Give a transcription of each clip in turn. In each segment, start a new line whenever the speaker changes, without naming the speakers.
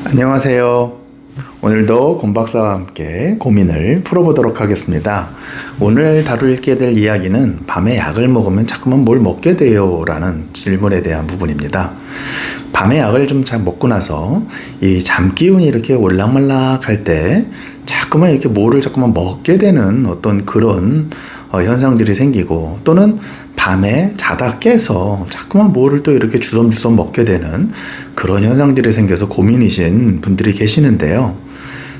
안녕하세요. 오늘도 권 박사와 함께 고민을 풀어보도록 하겠습니다. 오늘 다루게 될 이야기는 밤에 약을 먹으면 자꾸만 뭘 먹게 돼요? 라는 질문에 대한 부분입니다. 밤에 약을 좀 잘 먹고 나서 이 잠 기운이 이렇게 올락말락 할 때 자꾸만 이렇게 뭐를 자꾸만 먹게 되는 어떤 그런 현상들이 생기고, 또는 밤에 자다 깨서 자꾸만 뭐를 또 이렇게 주섬주섬 먹게 되는 그런 현상들이 생겨서 고민이신 분들이 계시는데요.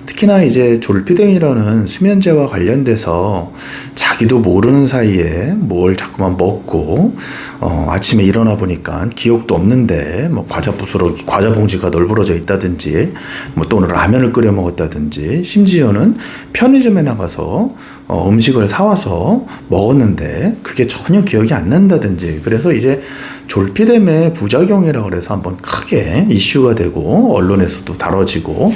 특히나 이제 졸피뎀이라는 수면제와 관련돼서 자기도 모르는 사이에 뭘 자꾸만 먹고, 아침에 일어나 보니까 기억도 없는데 뭐 과자 부스러기, 과자 봉지가 널브러져 있다든지, 뭐 또는 라면을 끓여 먹었다든지, 심지어는 편의점에 나가서 음식을 사와서 먹었는데 그게 전혀 기억이 안 난다든지, 그래서 이제 졸피뎀의 부작용이라고 그래서 한번 크게 이슈가 되고 언론에서도 다뤄지고,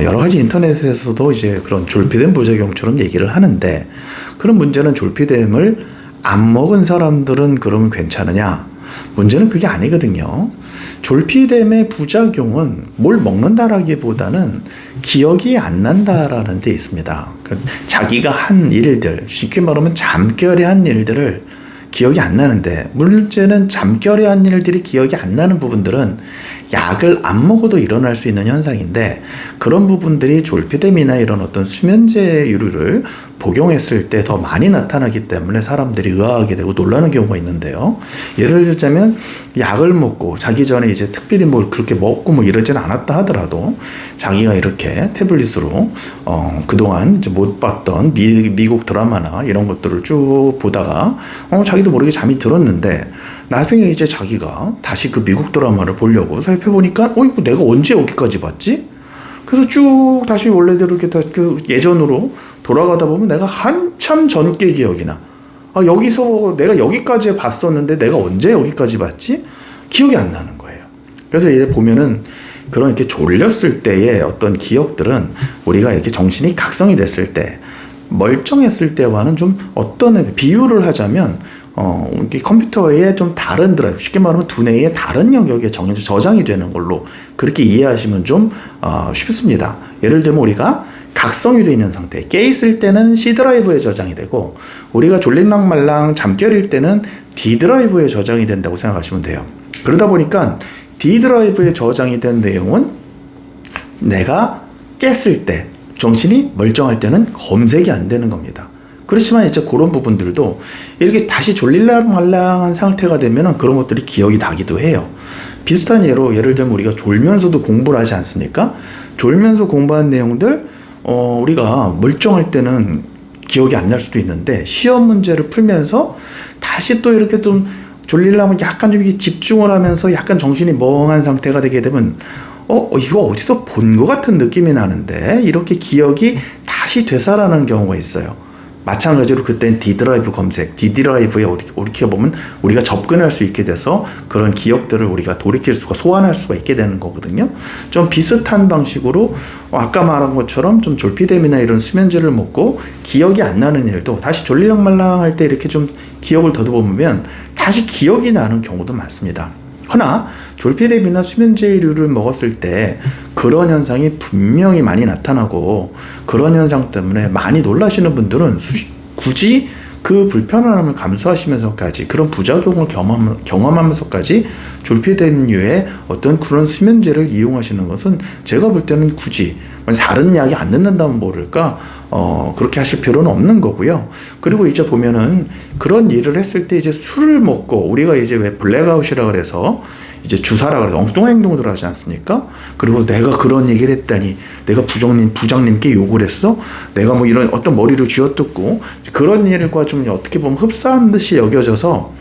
여러 가지 인터넷에서도 이제 그런 졸피뎀 부작용처럼 얘기를 하는데, 그런 문제는 졸피뎀을 안 먹은 사람들은 그러면 괜찮으냐? 문제는 그게 아니거든요. 졸피뎀의 부작용은 뭘 먹는다라기보다는 기억이 안 난다라는 데 있습니다. 자기가 한 일들, 쉽게 말하면 잠결에 한 일들을 기억이 안 나는데, 문제는 잠결에 한 일들이 기억이 안 나는 부분들은 약을 안 먹어도 일어날 수 있는 현상인데, 그런 부분들이 졸피뎀이나 이런 어떤 수면제류를 복용했을 때 더 많이 나타나기 때문에 사람들이 의아하게 되고 놀라는 경우가 있는데요. 예를 들자면 약을 먹고 자기 전에 이제 특별히 뭘 그렇게 먹고 뭐 이러지는 않았다 하더라도, 자기가 이렇게 태블릿으로 그동안 이제 못 봤던 미국 드라마나 이런 것들을 쭉 보다가 자기도 모르게 잠이 들었는데, 나중에 이제 자기가 다시 그 미국 드라마를 보려고 살펴보니까 이거 내가 언제 여기까지 봤지? 그래서 쭉 다시 원래대로 이렇게 그 예전으로 돌아가다 보면 내가 한참 전께 기억이 나. 여기서 내가 여기까지 봤었는데 내가 언제 여기까지 봤지? 기억이 안 나는 거예요. 그래서 이제 보면은 그런 이렇게 졸렸을 때의 어떤 기억들은 우리가 이렇게 정신이 각성이 됐을 때, 멀쩡했을 때와는 좀 어떤 비유를 하자면 이렇게 컴퓨터에 좀 다른 드라이브, 쉽게 말하면 두뇌의 다른 영역에 저장이 되는 걸로 그렇게 이해하시면 좀 쉽습니다. 예를 들면 우리가 각성이 되어 있는 상태, 깨 있을 때는 C 드라이브에 저장이 되고, 우리가 졸릴랑말랑 잠결일 때는 D 드라이브에 저장이 된다고 생각하시면 돼요. 그러다 보니까 D 드라이브에 저장이 된 내용은 내가 깼을 때, 정신이 멀쩡할 때는 검색이 안 되는 겁니다. 그렇지만 이제 그런 부분들도 이렇게 다시 졸릴랑말랑한 상태가 되면 그런 것들이 기억이 나기도 해요. 비슷한 예를 들면 우리가 졸면서도 공부를 하지 않습니까? 졸면서 공부한 내용들, 우리가 멀쩡할 때는 기억이 안 날 수도 있는데, 시험 문제를 풀면서 다시 또 이렇게 좀 졸리려면 약간 좀 집중을 하면서 약간 정신이 멍한 상태가 되게 되면 이거 어디서 본 것 같은 느낌이 나는데, 이렇게 기억이 다시 되살아나는 경우가 있어요. 마찬가지로 그때는 D 드라이브 검색, D 드라이브에 이렇게 보면 우리가 접근할 수 있게 돼서 그런 기억들을 우리가 돌이킬 수가, 소환할 수가 있게 되는 거거든요. 좀 비슷한 방식으로 아까 말한 것처럼 좀 졸피뎀이나 이런 수면제를 먹고 기억이 안 나는 일도 다시 졸리랑말랑할 때 이렇게 좀 기억을 더듬으면 다시 기억이 나는 경우도 많습니다. 허나 졸피뎀이나 수면제류를 먹었을 때 그런 현상이 분명히 많이 나타나고, 그런 현상 때문에 많이 놀라시는 분들은 굳이 그 불편함을 감수하시면서까지, 그런 부작용을 경험하면서까지 졸피뎀류의 어떤 그런 수면제를 이용하시는 것은 제가 볼 때는 굳이 다른 약이 안 듣는다면 모를까 그렇게 하실 필요는 없는 거고요. 그리고 이제 보면은 그런 일을 했을 때 이제 술을 먹고, 우리가 이제 왜 블랙아웃이라 그래서 이제 주사라 그래서 엉뚱한 행동을 하지 않습니까? 그리고 내가 그런 얘기를 했다니, 내가 부장님께 욕을 했어? 내가 뭐 이런 어떤 머리를 쥐어뜯고, 그런 일과 좀 어떻게 보면 흡사한 듯이 여겨져서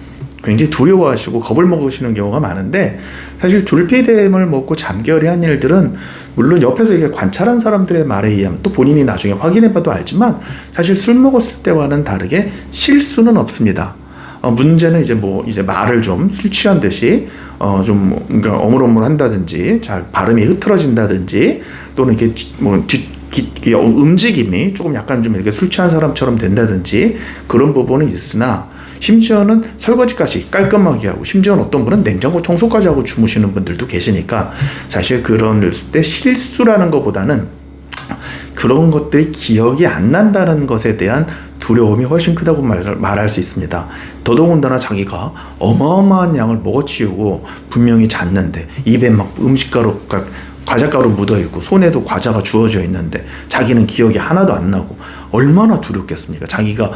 굉장히 두려워하시고 겁을 먹으시는 경우가 많은데, 사실 졸피뎀을 먹고 잠결에 한 일들은 물론 옆에서 이렇게 관찰한 사람들의 말에 의하면, 또 본인이 나중에 확인해봐도 알지만, 사실 술 먹었을 때와는 다르게 실수는 없습니다. 문제는 이제 말을 좀 술 취한 듯이 그러니까 어물어물한다든지, 잘 발음이 흐트러진다든지, 또는 이렇게 움직임이 조금 약간 좀 이렇게 술 취한 사람처럼 된다든지, 그런 부분은 있으나 심지어는 설거지까지 깔끔하게 하고, 심지어는 어떤 분은 냉장고 청소까지 하고 주무시는 분들도 계시니까, 사실 그런 때 실수라는 것보다는 그런 것들이 기억이 안 난다는 것에 대한 두려움이 훨씬 크다고 말할 수 있습니다. 더더군다나 자기가 어마어마한 양을 먹어치우고 분명히 잤는데 입에 막 음식가루, 과자가루 묻어있고 손에도 과자가 주어져 있는데 자기는 기억이 하나도 안 나고, 얼마나 두렵겠습니까? 자기가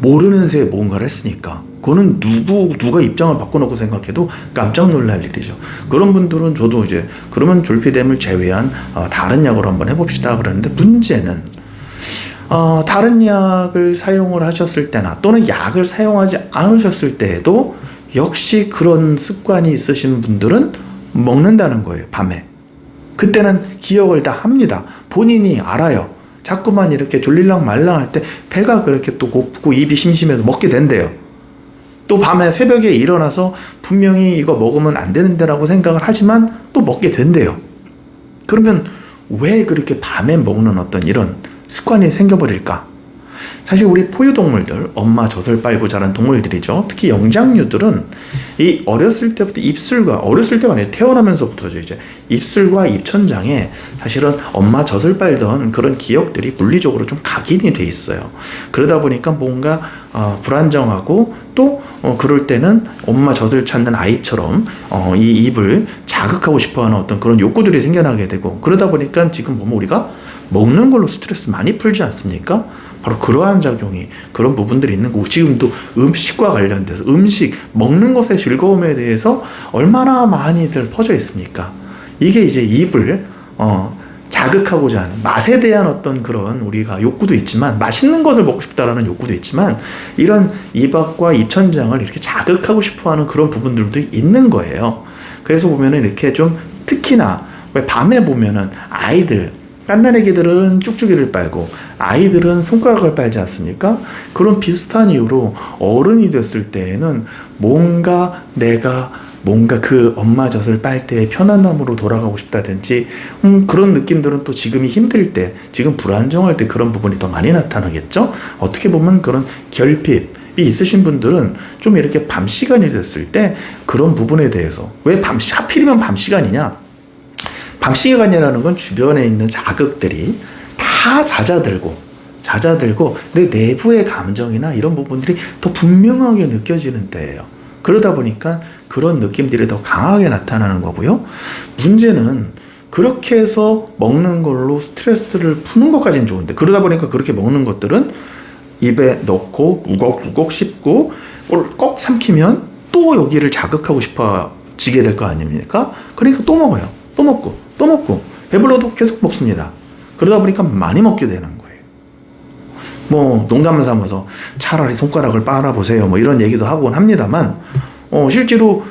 모르는 새에 뭔가를 했으니까. 그거는 누가 입장을 바꿔놓고 생각해도 깜짝 놀랄 일이죠. 그런 분들은 저도 이제 그러면 졸피뎀을 제외한 다른 약으로 한번 해봅시다 그러는데, 문제는 다른 약을 사용을 하셨을 때나 또는 약을 사용하지 않으셨을 때에도 역시 그런 습관이 있으신 분들은 먹는다는 거예요. 밤에. 그때는 기억을 다 합니다. 본인이 알아요. 자꾸만 이렇게 졸릴랑 말랑 할 때 배가 그렇게 또 고프고 입이 심심해서 먹게 된대요. 또 밤에 새벽에 일어나서 분명히 이거 먹으면 안 되는데 라고 생각을 하지만 또 먹게 된대요. 그러면 왜 그렇게 밤에 먹는 어떤 이런 습관이 생겨버릴까? 사실 우리 포유동물들, 엄마 젖을 빨고 자란 동물들이죠. 특히 영장류들은 이 어렸을 때부터 입술과, 어렸을 때가 아니라 태어나면서부터죠. 이제 입술과 입천장에 사실은 엄마 젖을 빨던 그런 기억들이 물리적으로 좀 각인이 돼 있어요. 그러다 보니까 뭔가 불안정하고 또 그럴 때는 엄마 젖을 찾는 아이처럼 이 입을 자극하고 싶어하는 어떤 그런 욕구들이 생겨나게 되고, 그러다 보니까 지금 보면 우리가 먹는 걸로 스트레스 많이 풀지 않습니까? 바로 그러한 작용이, 그런 부분들이 있는 거고, 지금도 음식과 관련돼서 음식, 먹는 것의 즐거움에 대해서 얼마나 많이들 퍼져 있습니까? 이게 이제 입을 자극하고자 하는 맛에 대한 어떤 그런 우리가 욕구도 있지만, 맛있는 것을 먹고 싶다라는 욕구도 있지만, 이런 입안과 입천장을 이렇게 자극하고 싶어하는 그런 부분들도 있는 거예요. 그래서 보면은 이렇게 좀 특히나 왜 밤에 보면은 아이들, 갓난아기들은 쭉쭉이를 빨고 아이들은 손가락을 빨지 않습니까? 그런 비슷한 이유로 어른이 됐을 때에는 뭔가 그 엄마 젖을 빨 때의 편안함으로 돌아가고 싶다든지 그런 느낌들은 또 지금이 힘들 때, 지금 불안정할 때 그런 부분이 더 많이 나타나겠죠? 어떻게 보면 그런 결핍이 있으신 분들은 좀 이렇게 밤 시간이 됐을 때 그런 부분에 대해서, 왜 하필이면 밤 시간이냐? 밤 시간이라는 건 주변에 있는 자극들이 다 잦아들고 내 내부의 감정이나 이런 부분들이 더 분명하게 느껴지는 때예요. 그러다 보니까 그런 느낌들이 더 강하게 나타나는 거고요. 문제는 그렇게 해서 먹는 걸로 스트레스를 푸는 것까지는 좋은데, 그러다 보니까 그렇게 먹는 것들은 입에 넣고 우걱우걱 씹고 꼭 삼키면 또 여기를 자극하고 싶어지게 될 거 아닙니까? 그러니까 또 먹어요. 또 먹고 배불러도 계속 먹습니다. 그러다 보니까 많이 먹게 되는 거예요. 뭐 농담을 삼아서 차라리 손가락을 빨아보세요 뭐 이런 얘기도 하곤 합니다만, 실제로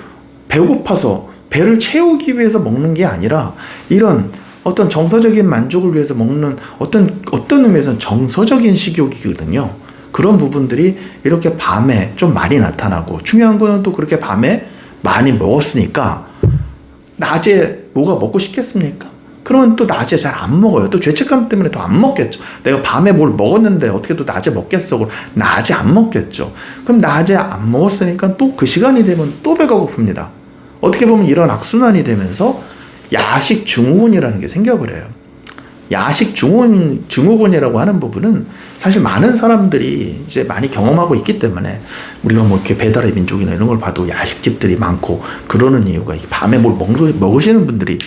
배고파서 배를 채우기 위해서 먹는 게 아니라 이런 어떤 정서적인 만족을 위해서 먹는 어떤 의미에서는 정서적인 식욕이거든요. 그런 부분들이 이렇게 밤에 좀 많이 나타나고, 중요한 거는 또 그렇게 밤에 많이 먹었으니까 낮에 뭐가 먹고 싶겠습니까? 그러면 또 낮에 잘 안 먹어요. 또 죄책감 때문에 또 안 먹겠죠. 내가 밤에 뭘 먹었는데 어떻게 또 낮에 먹겠어? 그럼 낮에 안 먹겠죠. 그럼 낮에 안 먹었으니까 또 그 시간이 되면 또 배가 고픕니다. 어떻게 보면 이런 악순환이 되면서 야식 증후군이라는 게 생겨버려요. 야식 증후군이라고 하는 부분은 사실 많은 사람들이 이제 많이 경험하고 있기 때문에, 우리가 뭐 이렇게 배달의 민족이나 이런 걸 봐도 야식집들이 많고 그러는 이유가 밤에 뭘 먹으시는 분들이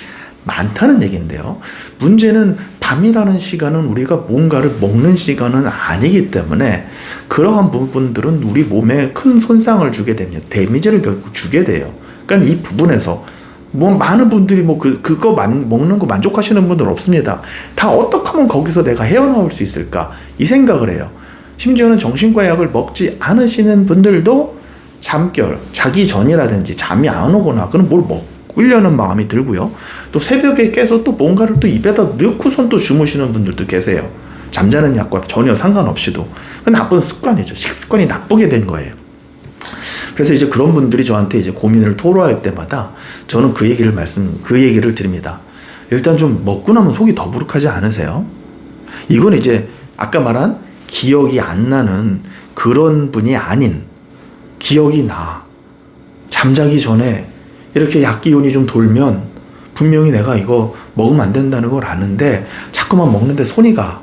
많다는 얘기인데요. 문제는 밤이라는 시간은 우리가 뭔가를 먹는 시간은 아니기 때문에 그러한 부분들은 우리 몸에 큰 손상을 주게 됩니다. 데미지를 결국 주게 돼요. 그러니까 이 부분에서 뭐 많은 분들이 그거 먹는 거 만족하시는 분들 없습니다. 다 어떻게 하면 거기서 내가 헤어나올 수 있을까 이 생각을 해요. 심지어는 정신과 약을 먹지 않으시는 분들도 잠결, 자기 전이라든지 잠이 안 오거나 그럼 뭘 먹으려는 마음이 들고요. 또 새벽에 깨서 또 뭔가를 또 입에다 넣고선 또 주무시는 분들도 계세요. 잠자는 약과 전혀 상관없이도. 그 나쁜 습관이죠. 식습관이 나쁘게 된 거예요. 그래서 이제 그런 분들이 저한테 이제 고민을 토로할 때마다 저는 그 얘기를 드립니다. 일단 좀 먹고 나면 속이 더부룩하지 않으세요? 이건 이제 아까 말한 기억이 안 나는 그런 분이 아닌, 기억이 나. 잠자기 전에 이렇게 약 기운이 좀 돌면 분명히 내가 이거 먹으면 안 된다는 걸 아는데 자꾸만 먹는데 손이 가.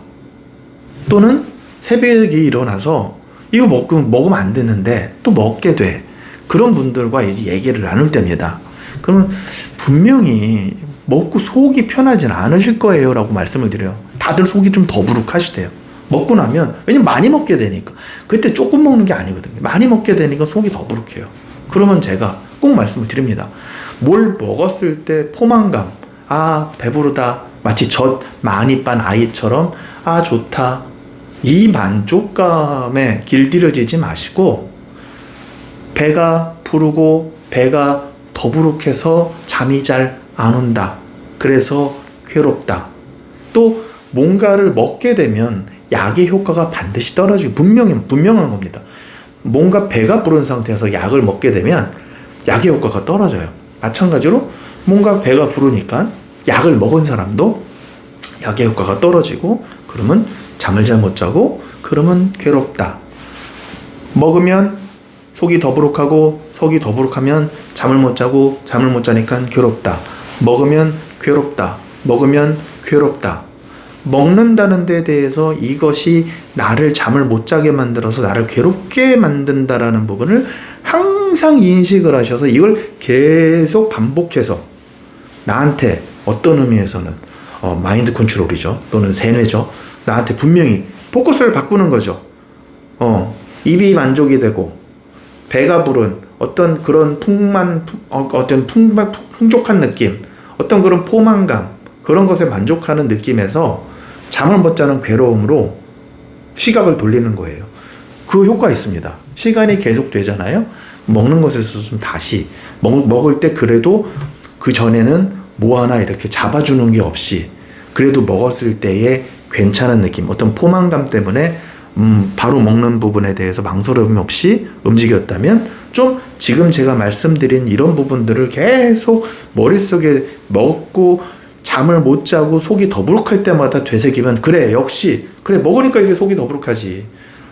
또는 새벽에 일어나서 이거 먹으면 안 되는데 또 먹게 돼. 그런 분들과 이제 얘기를 나눌 때입니다. 그러면 분명히 먹고 속이 편하진 않으실 거예요 라고 말씀을 드려요. 다들 속이 좀 더부룩하시대요. 먹고 나면, 왜냐면 많이 먹게 되니까. 그때 조금 먹는 게 아니거든요. 많이 먹게 되니까 속이 더부룩해요. 그러면 제가 꼭 말씀을 드립니다. 뭘 먹었을 때 포만감, 아 배부르다, 마치 젖 많이 빤 아이처럼 아 좋다, 이 만족감에 길들여지지 마시고 배가 부르고 배가 더부룩해서 잠이 잘 안 온다, 그래서 괴롭다, 또 뭔가를 먹게 되면 약의 효과가 반드시 떨어지고 분명한 겁니다. 뭔가 배가 부른 상태에서 약을 먹게 되면 약의 효과가 떨어져요. 마찬가지로 뭔가 배가 부르니까 약을 먹은 사람도 약의 효과가 떨어지고 그러면 잠을 잘 못 자고 그러면 괴롭다. 먹으면 속이 더부룩하고 속이 더부룩하면 잠을 못 자고 잠을 못 자니까 괴롭다. 먹으면 괴롭다. 먹으면 괴롭다. 먹는다는 데 대해서 이것이 나를 잠을 못 자게 만들어서 나를 괴롭게 만든다라는 부분을 항상 인식을 하셔서 이걸 계속 반복해서 나한테 어떤 의미에서는 마인드 컨트롤이죠. 또는 세뇌죠. 나한테 분명히 포커스를 바꾸는 거죠. 입이 만족이 되고 배가 부른 어떤 그런 풍족한 느낌, 어떤 그런 포만감, 그런 것에 만족하는 느낌에서 잠을 못 자는 괴로움으로 시각을 돌리는 거예요. 그 효과 있습니다. 시간이 계속 되잖아요. 먹는 것에서 좀 다시 먹을 때 그래도 그 전에는 뭐 하나 이렇게 잡아주는 게 없이 그래도 먹었을 때의 괜찮은 느낌, 어떤 포만감 때문에 바로 먹는 부분에 대해서 망설임 없이 움직였다면 좀 지금 제가 말씀드린 이런 부분들을 계속 머릿속에 먹고 잠을 못 자고 속이 더부룩할 때마다 되새기면 그래, 역시 그래, 먹으니까 이게 속이 더부룩하지,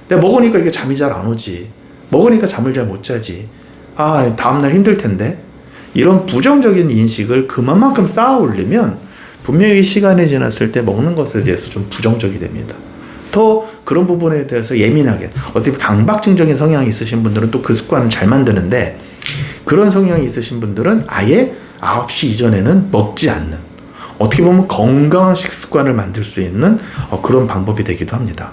내가 먹으니까 이게 잠이 잘 안 오지, 먹으니까 잠을 잘 못 자지, 아 다음날 힘들 텐데, 이런 부정적인 인식을 그만큼 쌓아 올리면 분명히 시간이 지났을 때 먹는 것에 대해서 좀 부정적이 됩니다. 더 그런 부분에 대해서 예민하게, 어떻게 강박증적인 성향이 있으신 분들은 또 그 습관을 잘 만드는데, 그런 성향이 있으신 분들은 아예 9시 이전에는 먹지 않는, 어떻게 보면 건강한 식습관을 만들 수 있는 그런 방법이 되기도 합니다.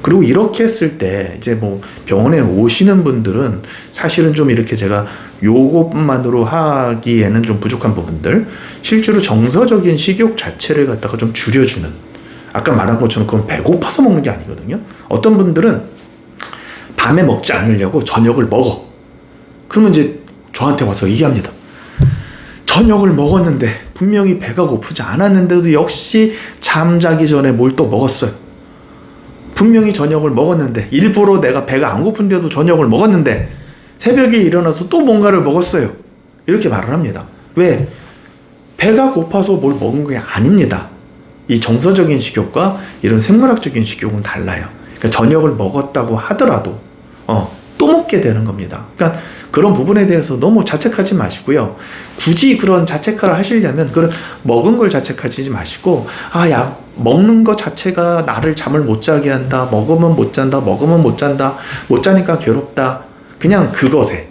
그리고 이렇게 했을 때 이제 뭐 병원에 오시는 분들은 사실은 좀 이렇게 제가 요것만으로 하기에는 좀 부족한 부분들, 실제로 정서적인 식욕 자체를 갖다가 좀 줄여주는, 아까 말한 것처럼 그건 배고파서 먹는 게 아니거든요. 어떤 분들은 밤에 먹지 않으려고 저녁을 먹어. 그러면 이제 저한테 와서 얘기합니다. 저녁을 먹었는데 분명히 배가 고프지 않았는데도 역시 잠자기 전에 뭘 또 먹었어요. 분명히 저녁을 먹었는데, 일부러 내가 배가 안 고픈데도 저녁을 먹었는데 새벽에 일어나서 또 뭔가를 먹었어요. 이렇게 말을 합니다. 왜? 배가 고파서 뭘 먹은 게 아닙니다. 이 정서적인 식욕과 이런 생물학적인 식욕은 달라요. 그러니까 저녁을 먹었다고 하더라도 또 먹게 되는 겁니다. 그러니까 그런 부분에 대해서 너무 자책하지 마시고요. 굳이 그런 자책을 하시려면 그런 먹은 걸 자책하지 마시고, 먹는 것 자체가 나를 잠을 못 자게 한다, 먹으면 못 잔다, 먹으면 못 잔다, 못 자니까 괴롭다, 그냥 그것에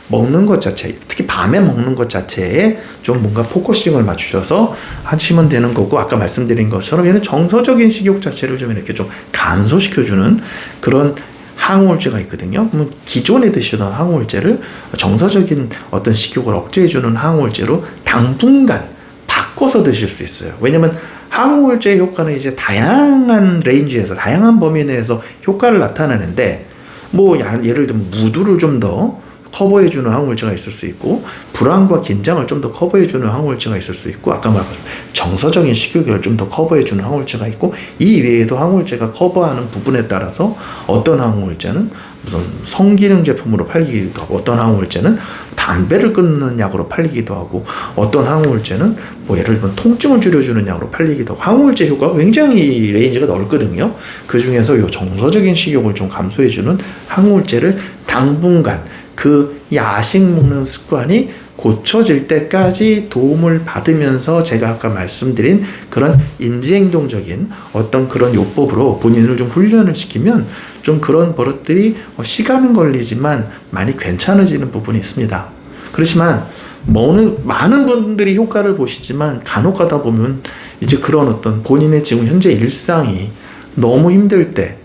먹는 것 자체, 특히 밤에 먹는 것 자체에 좀 뭔가 포커싱을 맞추셔서 하시면 되는 거고, 아까 말씀드린 것처럼 얘는 정서적인 식욕 자체를 좀 이렇게 좀 감소시켜주는 그런 항우울제가 있거든요. 그러면 기존에 드시던 항우울제를 정서적인 어떤 식욕을 억제해주는 항우울제로 당분간 바꿔서 드실 수 있어요. 왜냐면 항우울제의 효과는 이제 다양한 레인지에서, 다양한 범위 내에서 효과를 나타내는데, 뭐 예를 들면 무드를 좀 더 커버해주는 항우울제가 있을 수 있고, 불안과 긴장을 좀 더 커버해주는 항우울제가 있을 수 있고, 아까 말한 것처럼 정서적인 식욕을 좀 더 커버해주는 항우울제가 있고, 이 외에도 항우울제가 커버하는 부분에 따라서 어떤 항우울제는 무슨 성기능 제품으로 팔리기도 하고, 어떤 항우울제는 담배를 끊는 약으로 팔리기도 하고, 어떤 항우울제는 뭐 예를 들면 통증을 줄여주는 약으로 팔리기도 하고, 항우울제 효과가 굉장히 레인지가 넓거든요. 그 중에서 이 정서적인 식욕을 좀 감소해주는 항우울제를 당분간 그 야식 먹는 습관이 고쳐질 때까지 도움을 받으면서 제가 아까 말씀드린 그런 인지행동적인 어떤 그런 요법으로 본인을 좀 훈련을 시키면 좀 그런 버릇들이 시간은 걸리지만 많이 괜찮아지는 부분이 있습니다. 그렇지만 많은 분들이 효과를 보시지만 간혹 가다 보면 이제 그런 어떤 본인의 지금 현재 일상이 너무 힘들 때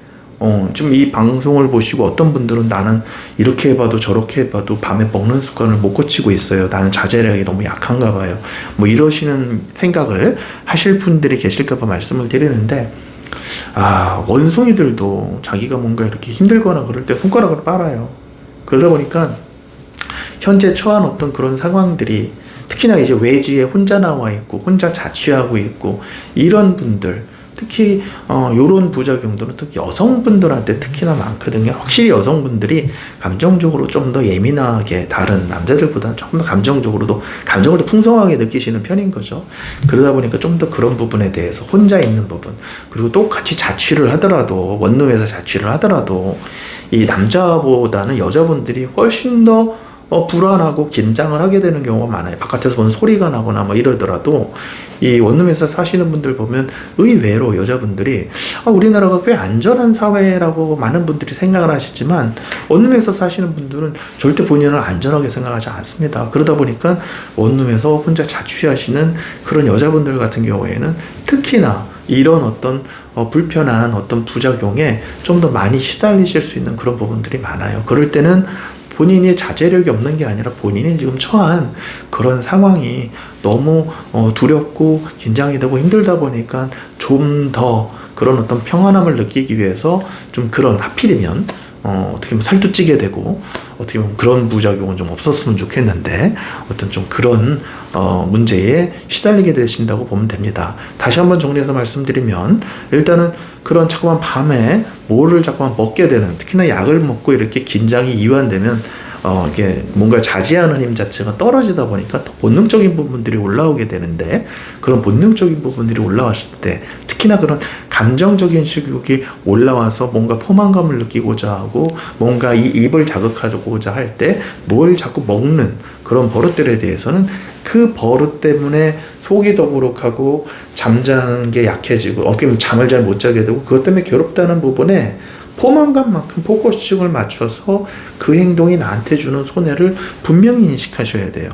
좀 이 방송을 보시고 어떤 분들은 나는 이렇게 해봐도 저렇게 해봐도 밤에 먹는 습관을 못 고치고 있어요. 나는 자제력이 너무 약한가 봐요. 뭐 이러시는 생각을 하실 분들이 계실까봐 말씀을 드리는데, 원숭이들도 자기가 뭔가 이렇게 힘들거나 그럴 때 손가락을 빨아요. 그러다 보니까 현재 처한 어떤 그런 상황들이 특히나 이제 외지에 혼자 나와 있고 혼자 자취하고 있고 이런 분들, 특히 요런 부작용들은 특히 여성분들한테 특히나 많거든요. 확실히 여성분들이 감정적으로 좀 더 예민하게 다른 남자들보다 조금 더 감정적으로 풍성하게 느끼시는 편인 거죠. 그러다 보니까 좀 더 그런 부분에 대해서 혼자 있는 부분, 그리고 똑같이 자취를 하더라도 원룸에서 자취를 하더라도 이 남자보다는 여자분들이 훨씬 더 불안하고 긴장을 하게 되는 경우가 많아요. 바깥에서 보는 소리가 나거나 뭐 이러더라도 이 원룸에서 사시는 분들 보면 의외로 여자분들이 우리나라가 꽤 안전한 사회라고 많은 분들이 생각을 하시지만 원룸에서 사시는 분들은 절대 본인을 안전하게 생각하지 않습니다. 그러다 보니까 원룸에서 혼자 자취하시는 그런 여자분들 같은 경우에는 특히나 이런 어떤 불편한 어떤 부작용에 좀 더 많이 시달리실 수 있는 그런 부분들이 많아요. 그럴 때는 본인이 자제력이 없는 게 아니라 본인이 지금 처한 그런 상황이 너무 두렵고 긴장이 되고 힘들다 보니까 좀 더 그런 어떤 평안함을 느끼기 위해서 좀 그런, 하필이면 어떻게 보면 살도 찌게 되고 어떻게 보면 그런 부작용은 좀 없었으면 좋겠는데 어떤 좀 그런 문제에 시달리게 되신다고 보면 됩니다. 다시 한번 정리해서 말씀드리면, 일단은 그런 자꾸만 밤에 뭐를 자꾸만 먹게 되는, 특히나 약을 먹고 이렇게 긴장이 이완되면 이게 뭔가 자제하는 힘 자체가 떨어지다 보니까 더 본능적인 부분들이 올라오게 되는데, 그런 본능적인 부분들이 올라왔을 때 특히나 그런 감정적인 식욕이 올라와서 뭔가 포만감을 느끼고자 하고 뭔가 이 입을 자극하고자 할 때 뭘 자꾸 먹는 그런 버릇들에 대해서는 그 버릇 때문에 속이 더부룩하고 잠자는 게 약해지고 어떻게 보면 잠을 잘 못 자게 되고 그것 때문에 괴롭다는 부분에 포만감만큼 포커싱을 맞춰서 그 행동이 나한테 주는 손해를 분명히 인식하셔야 돼요.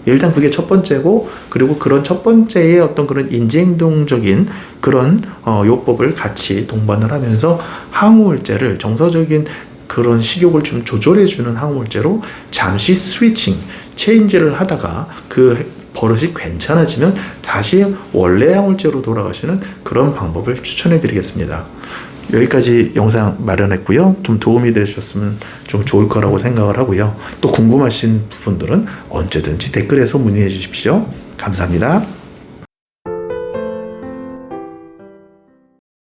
일단 그게 첫 번째고, 그리고 그런 첫 번째의 어떤 그런 인지행동적인 그런 요법을 같이 동반을 하면서 항우울제를, 정서적인 그런 식욕을 좀 조절해주는 항우울제로 잠시 스위칭, 체인지를 하다가 그 버릇이 괜찮아지면 다시 원래 항우울제로 돌아가시는 그런 방법을 추천해 드리겠습니다. 여기까지 영상 마련했고요. 좀 도움이 되셨으면 좀 좋을 거라고 생각을 하고요. 또 궁금하신 부분들은 언제든지 댓글에서 문의해 주십시오. 감사합니다.